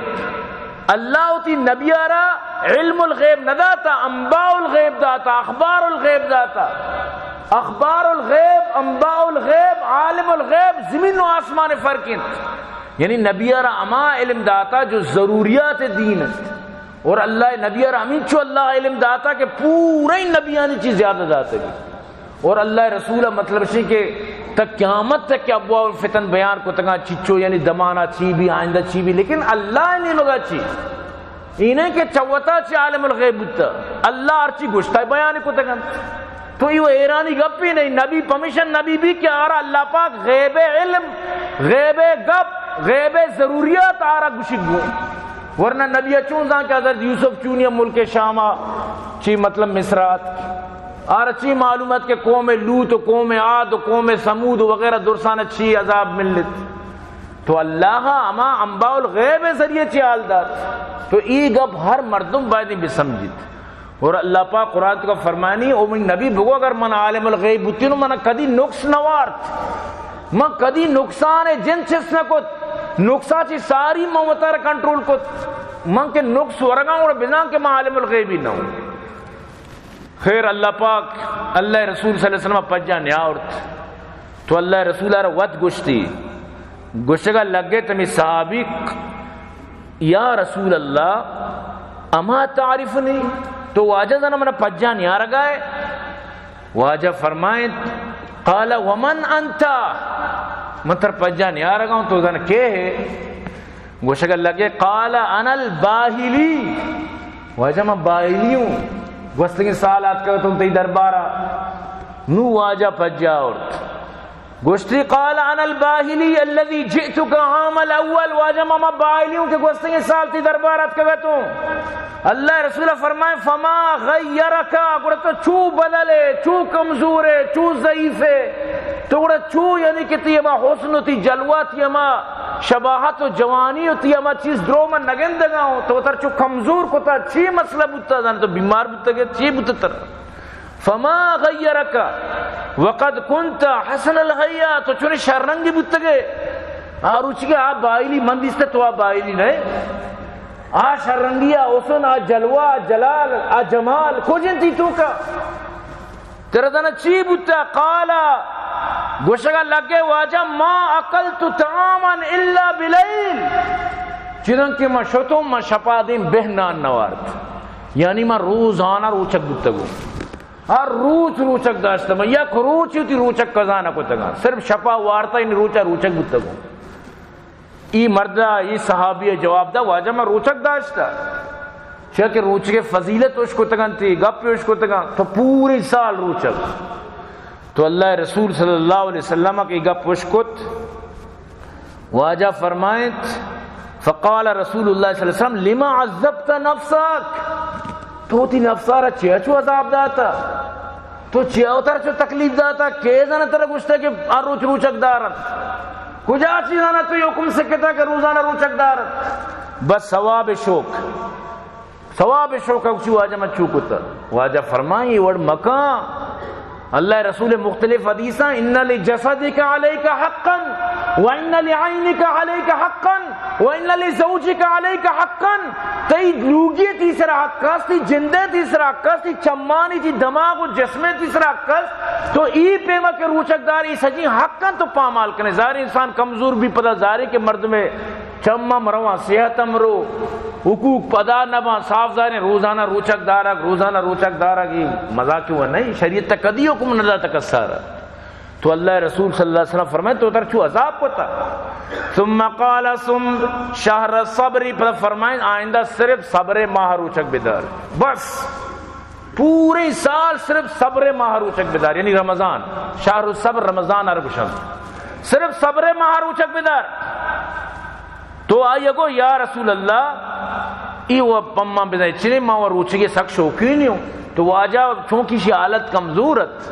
اللہ تی نبی آرا علم الغیب نہ داتا انباء الغیب داتا اخبار الغیب داتا اخبار الغیب انباء الغیب عالم الغیب زمین و آسمان فرقین یعنی نبی آرا اما علم داتا جو ضروریات دین اور اللہ نبی آرا امین چو اللہ علم داتا کہ پورے نبیانی چیز زیادہ داتا گی اور اللہ رسولہ مطلب شی کہ تک قیامت تک کہ ابواب الفتن بیان کو تکا چچو یعنی دمانا چی بھی آئندہ چی بھی لیکن اللہ نہیں لگا چی انہیں کہ چوتا چی عالم الغیب بودتا اللہ ارچی گوشتا بیان کو تکا تو یہ ایرانی گپ ہی نہیں نبی پرمیشن نبی بھی کیا آرہا اللہ پاک غیب علم غیب گپ غیب ضروریات آرہا گوشت گو ورنہ نبی چونزاں کہ حضرت یوسف چونی ملک شامہ چی مطلب مصرات اور اچھی معلومات کہ قوم لوط و قوم عاد و قوم سمود وغیرہ درسان اچھی عذاب ملت تو اللہ اما انباء الغیب ذریعے چی آل دار تو ای گب ہر مردم باید بھی سمجھت اور اللہ پاک قرآن کا فرمانی او من نبی بگو اگر من عالم الغیب ہوتی نو من کدی نقص نوارت من کدی نقصان جن چس نہ کت نقصان چی ساری موتر کنٹرول کت من کے نقص ورگاں اور بنا کہ من عالم الغیبی نہ ہوں خیر اللہ پاک اللہ رسول صلی اللہ علیہ وسلم پجا نیاورت تو اللہ رسول آرہ وط گشتی گشتگا لگے تمی صحابی یا رسول اللہ اما تعریفنی تو واجہ زنہ منہ پجا نیارہ گئے واجہ فرمائیں قال ومن انتا منتر پجا نیارہ گاؤں تو زنہ کیا ہے گشتگا لگے قال انا الباہلی واجہ میں باہلی ہوں گوستگی سالات کرو تم تی دربارہ نو واجہ پجا عورت گوشتی قال انا الباہلی الذي جئتک عام الاول واجہ ماما باہلی ہوں کہ گوستگی سال تی دربارات کرو تم اللہ رسول فرمائے فما غیرکا گوڑا چو بدلے چو کمزورے چو ضعیفے تو گوڑا چو یعنی کہ تی اما حسن تی جلوہ تی اما شباہت و جوانی ہوتی اما چیز درو من نگندگا ہوں تو تر چو کمزور کو تا چی مسئلہ بودتا دانا تو بیمار بودتا گیا چی بودتا تر فما غیرکا وقد کنتا حسن الغیہ تو چونے شرنگی بودتا گئے آروچی کہ آپ بائلی من دیستے تو آپ بائلی نہیں آ شرنگیا حسن آ جلوہ آ جلال آ جمال کو جنتی تو کا تیرا دانا چی بودتا قالا گوشگا لگے واجہ ما اکلت طعاما الا بلیل چیزن کہ ما شتوں ما شپا دیں بہنان نوارت یعنی ما روزانہ روچک بودتا گو ہر روچک داشتا ما یک روچی ہوتی روچک کزانہ کو تگا صرف شپا وارتا ان روچک بودتا گو ای مردہ ای صحابی جواب دا واجہ ما روچک داشتا چاہ کہ روچک فضیلت اس کو تگن تھی گپ اس کو تگن تو پوری سال روچک تو اللہ رسول صلی اللہ علیہ وسلم کی گپ پشکت واجہ فرمائت فقال رسول اللہ صلی اللہ علیہ وسلم لما عذبت نفسك تو تی نفسارا چیا چو عذاب داتا تو چیا اتر چو تکلیف داتا کیزانا ترہ گوشتا کہ روچ روچک دارت کجا چیزانا تو یہ حکم سکتا کہ روزانہ روچک دارت بس ثواب شوق اکچی واجہ میں چوکتا واجہ فرمائی وڑ مکان اللہ رسول مختلف حدیثاں ان لجسدک علیک حقا وان لعینک علیک حقا وان لزوجک علیک حقا تی لوگی تیسرا حق کاس تی جندے تیسرا حق کاس تی چمانی تی دماغ و جسمے تیسرا حق کاس تو ای پیما کے روچک داری سجی حقا تو پامال کرنے ظاہر انسان کمزور بھی پدا ظاہر کے مرد میں چمم رواں صحتم رو حقوق پدا نبا صاف ظاہر روزانہ روچک دارا کی مذاق ہوا نہیں شریعت تک کدی حکم نہ تک سارا تو اللہ رسول صلی اللہ علیہ وسلم فرمائے تو ادھر چو عذاب پتا ثم قال ثم شہر الصبر پر فرمائے آئندہ صرف صبر ماہ روچک بدار بس پورے سال صرف صبر ماہ روچک بدار یعنی رمضان شہر الصبر رمضان عرب شمس صرف صبر ماہ روچک بدار تو آئیے گو یا رسول اللہ ای وہ پمہ بدائی چنے ماں وہ روچگے سک شوقی نہیں ہوں تو وہ آجا چونکہ شی حالت کمزورت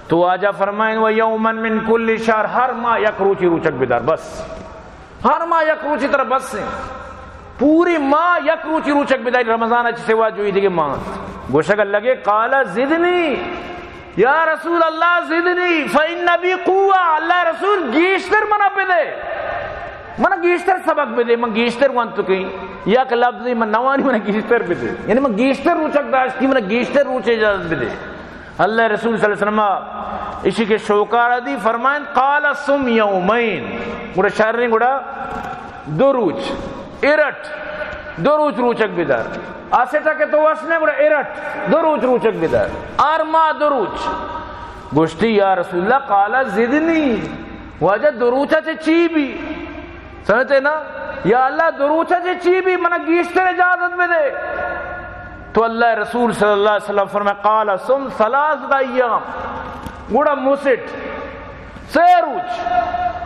تو وہ آجا فرمائیں وَيَوْمًا مِّن كُلِّ شَهْرٍ ہر ماہ یک روچی روچک بدار بس ہر ماہ یک روچی طرح بس سے پوری ماہ یک روچی روچک بدار رمضان اچھی سوا جو ہی دیگے ماہ گوشک لگے قال زدنی یا رسول اللہ زدنی فإن بی قوہ، اللہ رسول گیشتر منا پہ دے، منا گیشتر سبق پہ دے، من گیشتر وانتو کہیں یا کہ لفظی من نوانی منا گیشتر پہ دے، یعنی من گیشتر روچک داشتی منا گیشتر روچ اجازت پہ دے۔ اللہ رسول صلی اللہ علیہ وسلم اسی کے شوکارہ دی فرمائیں قال سم یومین، گوڑا شہرین گوڑا دو روچ ارٹ دو روچ روچک بیدار، آسے تاکہ تو واسنے گوڑا ارٹ دو روچ روچک بیدار، آرما دو روچ گوشتی یا رسول اللہ قال زدنی، واجہ دو روچہ چے چی بھی، سمجھتے نا، یا اللہ دو روچہ چے چی بھی منا گیشتر اجازت میں دے۔ تو اللہ رسول صلی اللہ علیہ وسلم فرمائے قال سم ثلاث ایام، گوڑا مسٹ سے روچ،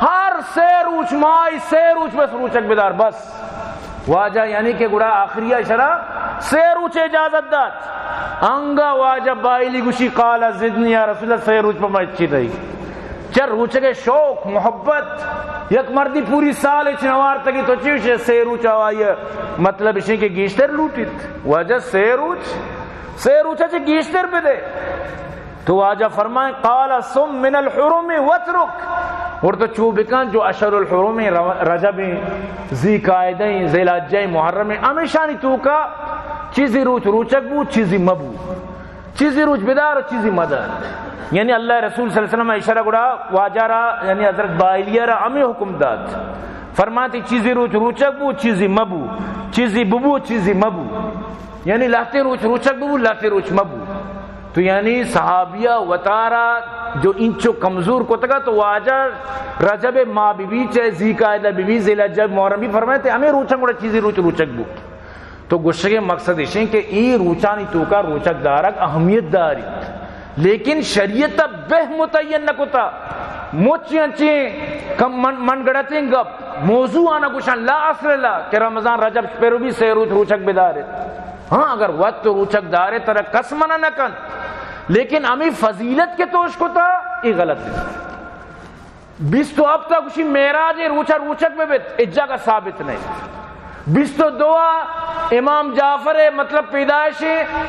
ہر سے روچ مائی سے روچ بس روچک بیدار بس، واجہ یعنی کہ گوڑا آخریہ شرح سے روچ اجازت دات، انگا واجہ بائلی گوشی قال زدنی یا رسول اللہ سے روچ پر میں اچھی دائی، چر روچے شوق محبت یک مردی پوری سال چنوار تکی تو چیوشے سے روچ آوائی، مطلب اسے کہ گیشتر لوٹیت، واجہ سے روچہ چے گیشتر پہ دے۔ تو واجہ فرمائیں قال سم من الحرم واترک، اور تو چوبکان جو اشہر الحرم رجب ذی قائدیں ذی الحجہ محرم ہمیشانی تو کا چیزی روچ روچک بو چیزی مبو، چیزی روچ بدار اور چیزی مدار، یعنی اللہ رسول صلی اللہ علیہ وسلم اشارہ گڑا واجہ را یعنی حضرت بائلیہ را ہمیں حکم داد، فرماتی چیزی روچ روچک بو چیزی مبو، چیزی ببو چیزی مبو، یعنی لاتے روچ روچک بو لاتے روچ مبو۔ تو یعنی صحابیہ وطارہ جو انچو کمزور کو تکا تو واجہ رجب ماں بی بی چاہے ذی قائدہ بی بی ذی الحجہ محرم بھی فرمائے تھے ہمیں روچک گڑا چیزی روچ روچک بو۔ تو گوشت کے مقصد اسے کہ ای روچانی تو کا روچک دارک اہمیت داری، لیکن شریعت بہ متعین نہ کتا موچی انچیں من گڑتیں گپ موضوع آنا گوشن لا اصل اللہ کہ رمضان رجب پیرو بھی سے روچک بدارے، ہاں اگر وقت تو روچک دارے ترہ قسمنا نہ کن، لیکن ہمیں فضیلت کے توش کتا یہ غلط ہے۔ بیس تو اب تک اسی معراج روچک میں بیت اجا کا ثابت نہیں، بیس تو دعا امام جعفر مطلب پیدائش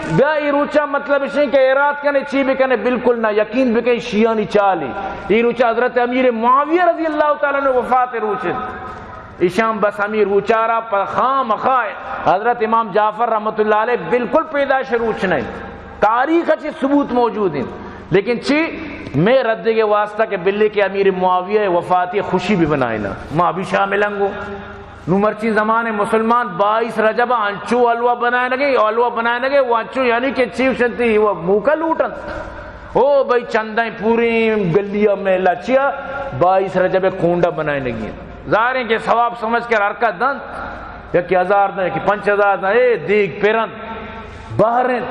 بیا ای روچہ مطلب اسے کہ اراد کنے چی بکنے بالکل نہ یقین بکنے شیعانی چالی، ای روچہ حضرت امیر معاویہ رضی اللہ تعالیٰ نے وفات روچت اشام بس امیر روچارہ پر خام خائے حضرت امام جعفر رحمت اللہ علیہ بالکل پیدائش روچ نہیں، تاریخ اچھی ثبوت موجود ہیں، لیکن چی میں رد کے واسطہ کہ بلے کے امیر معاویہ وفاتی خوشی بھی بنائے نا ماں بھی شاملنگو نمرچی زمانے مسلمان 22 رجب انچو علوہ بنائے لگے، علوہ بنائے لگے وہ انچو یعنی کہ چیف شنتی وہ موکا لوٹن او بھئی چندائیں پوری گلیہ میں لچیا 22 رجب کونڈا بنائے لگی، ظاہر ہے کہ ثواب سمجھ کر حرکت دن یا کہ 1000 دن کہ 5000 دن اے دیکھ پیرن بہرن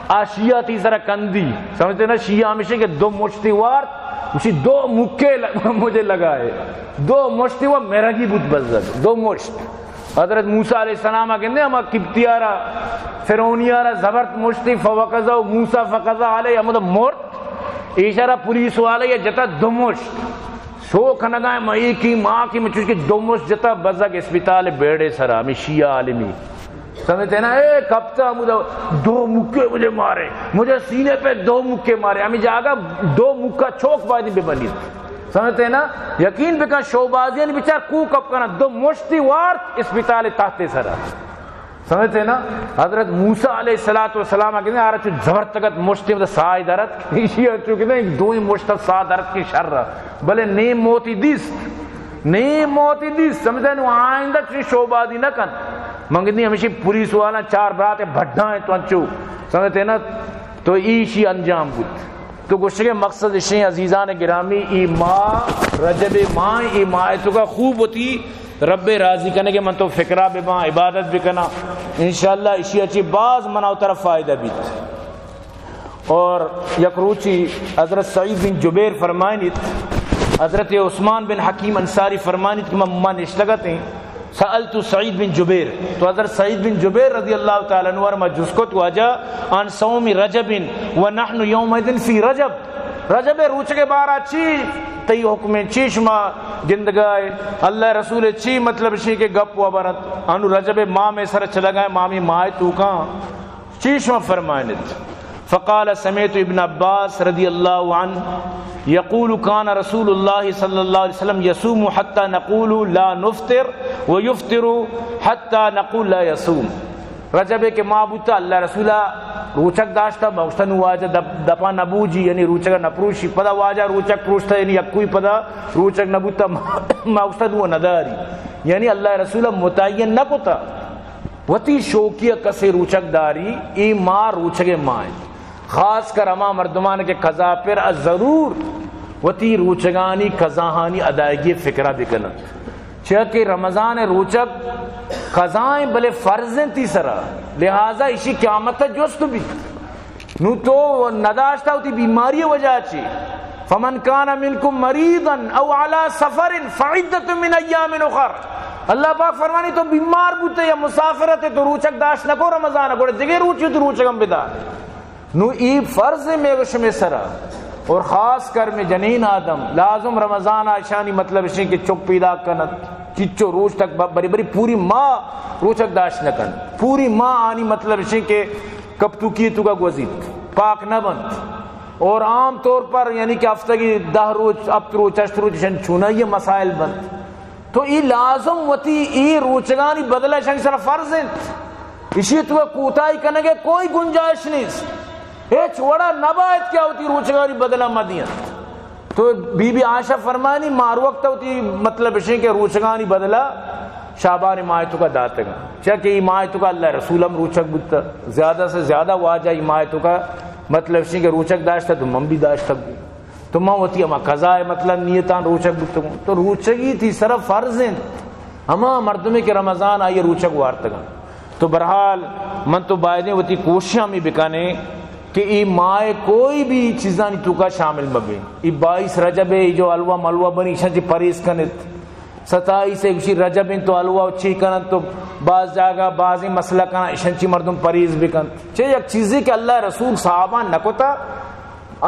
آشیہ تیسرا کندی، سمجھتے نا شیعہ ہمیشہ کہ دو مشتی وارت اسی دو مکے مجھے لگائے، دو مشتی وہ میرا کی بود بزد دو مشت حضرت موسیٰ علیہ السلام کہنے ہم کبتیارا فرعونیارا زبرت مشتی فوقضا موسیٰ فقضا علیہ مطلب مرد اشارہ پولیس والے جتا دو مشت سو کھنگائیں مئی کی ماں کی مچوش کی دو مشت جتا بزد اسپیتال بیڑے سرا ہمیں شیعہ عالمی سمجھتے ہیں نا اے کب تا دو مکے مجھے مارے، مجھے سینے پہ دو مکے مارے، ہمیں جاگا دو مکہ چوک بازی بے بنی، سمجھتے ہیں نا یقین بکن شوبازی نے بچار کو کب کرنا دو مشتی وارت اسپیتال تحتے سرا، سمجھتے ہیں نا حضرت موسیٰ علیہ السلام کہتے ہیں آرہ چو زبرتگت مشتی مدہ سائی درد اسی چو کہتے ہیں دو ہی مشتہ سا درد کی شر رہا بلے نیم موتی دیس سمجھتے ہیں آئندہ چو شوبازی نہ کن منگنی ہمیشہ پولیس والا 4 برات بھٹھائیں تو انچو سمجھتے ہیں نا تو ایشی انجام بود۔ تو گوشت کے مقصد اشیں عزیزان گرامی ای ماہ رجب ماہ ای ماہ تو کا خوب ہوتی رب راضی کرنے کے من تو فکرہ بے ماں عبادت بھی کرنا انشاءاللہ اسی اچھی بعض مناؤ طرف فائدہ بیت۔ اور یک روچی حضرت سعید بن جبیر فرمائنیت حضرت عثمان بن حکیم انصاری فرمانیت کہ میں نشتگت ہیں سألت سعید بن جبیر، تو حضرت سعید بن جبیر رضی اللہ تعالیٰ عنہ ورمہ جس کو تو آجا ان صوم رجب ونحن یومئذ فی رجب روچ کے بارہ چی تی حکم چی شما گندگائے اللہ رسول چی مطلب شی کے گپ و برت انو رجب ماہ میں سر چلا گئے مامی ماہ تو کہاں چی شما فرمائنت فقال سمعت ابن عباس رضی اللہ عنہ یقول کان رسول اللہ صلی اللہ علیہ وسلم یصوم حتی نقول لا نفطر ویفطر حتی نقول لا یصوم. رجب کے معبودتا اللہ رسولہ روچک داشتا بوستن واجہ دپا نبوجی یعنی روچک نپروشی پدا واجہ روچک پروشتا یعنی یکوی پدا روچک نبوتا موستن و نداری یعنی اللہ رسولہ متعین نکتا وتی شوکیہ کسی روچک داری ای ماں روچک مائیں خاص کر اما مردمان کے قضا پر ضرور وتی روچگانی قضاہانی ادائیگی فکرہ بکنت چاہے رمضان روچک قضائیں بلے فرضیں تیسرا لہذا اسی قیامت جوست بھی نو تو نداشتا ہوتی بیماری وجہ چی فمن کان منکم مریضا او علی سفر فعدت من ایام اخر. اللہ پاک فرمانی تو بیمار بوتے یا مسافرت تو روچک داشت نکو رمضان کو جگہ روچی تو روچکم بدا نو ای فرض میں گشم سرا اور خاص کر میں جنین آدم لازم رمضان آشانی مطلب اسی کہ چک پیدا کنت چچو روچ تک بری بری پوری ماں روچک داشت نہ کن پوری ماں آنی مطلب اسی کہ کب تو کی تو کا گوزید پاک نہ بند اور عام طور پر یعنی کہ ہفتہ کی 10 روز اب روز چشت روز چھونا یہ مسائل بند تو ای لازم وتی ای روچگانی بدلہ شنگ سر فرض ہیں اسی تو کوتاہی کرنے کے کوئی گنجائش نہیں چھوڑا نبایت کیا ہوتی روچگاری بدلہ مدین تو بی بی عائشہ فرمانی مار وقت ہوتی مطلب اسی کہ روچگانی بدلہ شعبان ماہتو کا داتگا چاہے ای ماہتو کا اللہ رسولم روچک بودتا زیادہ سے زیادہ واجہ ای ماہتو کا مطلب اسی کہ روچک داشتا تو من بھی داشتا بھی تو ماں ہوتی اما قضاء مطلب نیتان روچک بودتا گا تو روچگی تھی صرف فرض ہیں اما مردمی کے رمضان آئیے روچک وارتگا تو برحال من تو بائدیں ہوتی کوششاں میں بکانے کہ ای مائے کوئی بھی چیزانی تو کا شامل مبین ای 22 رجب ہے جو الوہ ملوہ بنی شنچی پریس کنت 27 اسی رجب تو الوہ اچھی کنت تو بعض جاگہ بعضی مسئلہ کنا شنچی مردم پریس بکن چھے یک چیزی کہ اللہ رسول صحابان نکتا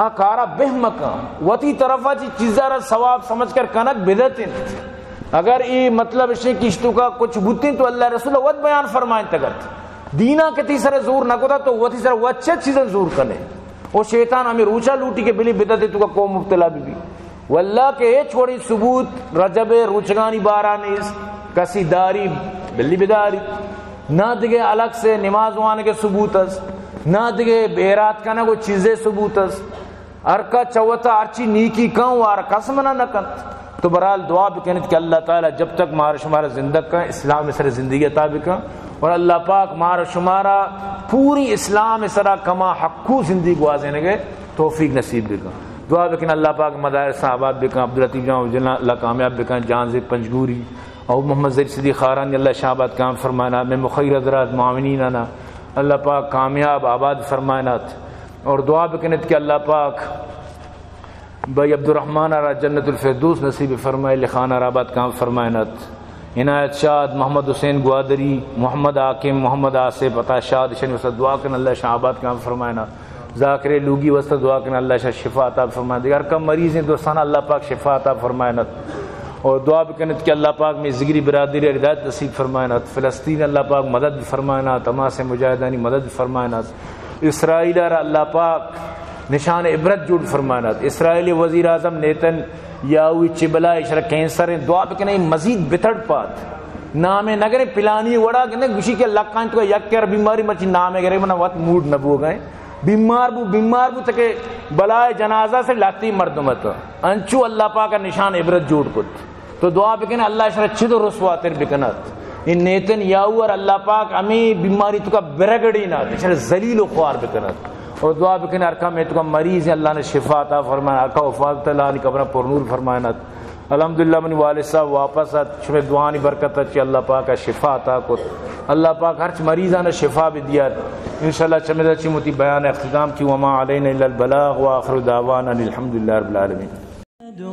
آکارا بہمکا وطی طرفہ چی چیزہ را ثواب سمجھ کر کنک بدتن اگر ای مطلب اسی کشتو کا کچھ بوتیں تو اللہ رسول ود بیان فرمائن تگت دینا کے تیسرے زور نہ کوتا تو وہ تیسرے وہ اچھے چیزیں زور کرنے وہ شیطان ہمیں روچا لوٹی کے بلی بدت تو کا قوم مبتلا بھی واللہ کے اے چھوڑی ثبوت رجب روچگانی بارانیس کسی داری بلی بداری نہ دگے الگ سے نماز وانے کے ثبوت اس نہ دگے بیرات کا نہ کوئی چیزیں ثبوت اس ارکا چوتا ارچی نیکی کن وار قسمنا نہ کن تو برحال دعا بکنت کہ اللہ تعالی جب تک مارا شمارا زندگ کا اسلام میں سر زندگی عطا بکن اور اللہ پاک مارا شمارا پوری اسلام سرا کما حقو زندگی گوازے نگے توفیق نصیب بکن دعا بکن اللہ پاک مدارس آباد بکن عبداللطیف جان اللہ کامیاب بکن جانزی پنجگوری اور محمد زید صدیق خارانی اللہ شہباد کام فرمائنا میں مخیر حضرات معاونین آنا اللہ پاک کامیاب آباد فرمائنات اور دعا بکنت کہ اللہ پاک بھائی عبد الرحمن را جنت الفردوس نصیب فرمائے لخانہ آباد کام فرمائنات عنایت شاد محمد حسین گوادری محمد حاکم محمد آصف عطا شاد شن وسط دعا کرن اللہ شاہ آباد کام فرمائنا ذاکر لوگی وسط دعا کرن اللہ شاہ شفا عطا فرمائنا دیگر کم مریض ہیں دوستانہ اللہ پاک شفا عطا فرمائنا اور دعا بکنت کہ اللہ پاک میں زگری برادری ہدایت نصیب فرمائنا فلسطین اللہ پاک مدد فرمائنا تماس مجاہدانی مدد فرمائنا اسرائیل را اللہ پاک نشان عبرت جوڑ فرمائنا اسرائیلی وزیر اعظم نیتن یاوی چبلا اشرا کینسر دعا بکنے مزید بتڑ پات نامے نگرے پلانی وڑا کہ گوشی کے لکان تو یک کر بیماری مرچی نامے گرے منا وقت موڈ نبو گئے بیمار بو تکے بلائے جنازہ سے لاتی مردمت انچو اللہ پاک کا نشان عبرت جوڑ کت تو دعا بکنے اللہ اشرا چھ تو رسواتر بکنت ان نیتن یاو اور اللہ پاک ہمیں بیماری تو کا برگڑی نہ اشرا ذلیل و خوار بکنت اور دعا بکنے ارکا میں تو کا مریض ہے اللہ نے شفا عطا فرمایا ارکا وفات اللہ نے قبر پر نور فرمائنات الحمدللہ منی والد صاحب واپس شمع دعانی برکت اچھی اللہ پاک کا شفا عطا کو اللہ پاک ہر مریضہ نے شفا بھی دیا انشاءاللہ چمد اچھی موتی بیان اختتام کی وما علینا الا البلاغ وآخر دعوانا الحمدللہ رب العالمین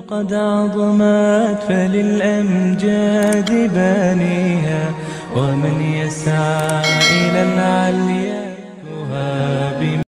قد عظمت فللأمجاد بانيها ومن يسعى إلى العليا